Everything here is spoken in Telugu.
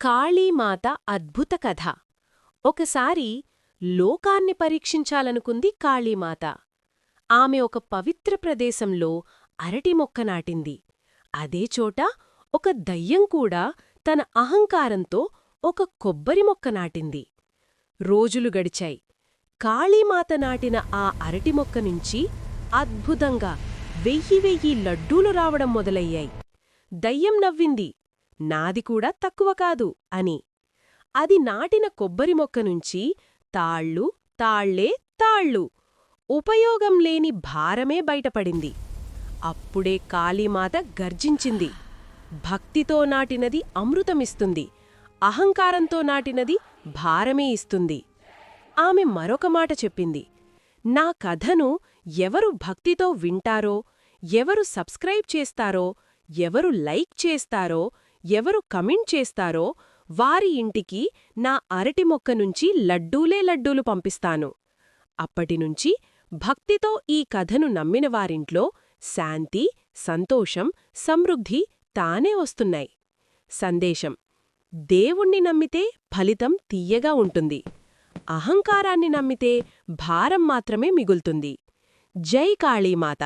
కాళీమాత అద్భుత కథ. ఒకసారి లోకాన్ని పరీక్షించాలనుకుంది కాళీమాత. ఆమె ఒక పవిత్ర ప్రదేశంలో అరటి మొక్క నాటింది. అదే చోట ఒక దయ్యం కూడా తన అహంకారంతో ఒక కొబ్బరి మొక్క నాటింది. రోజులు గడిచాయి. కాళీమాత నాటిన ఆ అరటి మొక్క నుంచి అద్భుతంగా 1000 లడ్డూలు రావడం మొదలయ్యాయి. దయ్యం నవ్వింది, నాది కూడా తక్కువ కాదు అని. అది నాటిన కొబ్బరి మొక్క నుంచి తాళ్ళు, తాళ్లే తాళ్ళు, ఉపయోగం లేని భారమే బయటపడింది. అప్పుడే కాళీమాత గర్జించింది. భక్తితో నాటినది అమృతమిస్తుంది, అహంకారంతో నాటినది భారమే ఇస్తుంది. ఆమె మరొక మాట చెప్పింది, నా కథను ఎవరు భక్తితో వింటారో, ఎవరు సబ్స్క్రైబ్ చేస్తారో, ఎవరు లైక్ చేస్తారో, ఎవరు కమెంట్ చేస్తారో వారి ఇంటికి నా అరటి మొక్క నుంచి లడ్డూలే లడ్డూలు పంపిస్తాను. అప్పటినుంచి భక్తితో ఈ కథను నమ్మిన వారింట్లో శాంతి, సంతోషం, సమృద్ధి తానే వస్తున్నాయి. సందేశం: దేవుణ్ణి నమ్మితే ఫలితం తియ్యగా ఉంటుంది. అహంకారాన్ని నమ్మితే భారం మాత్రమే మిగులుతుంది. జై కాళీమాత.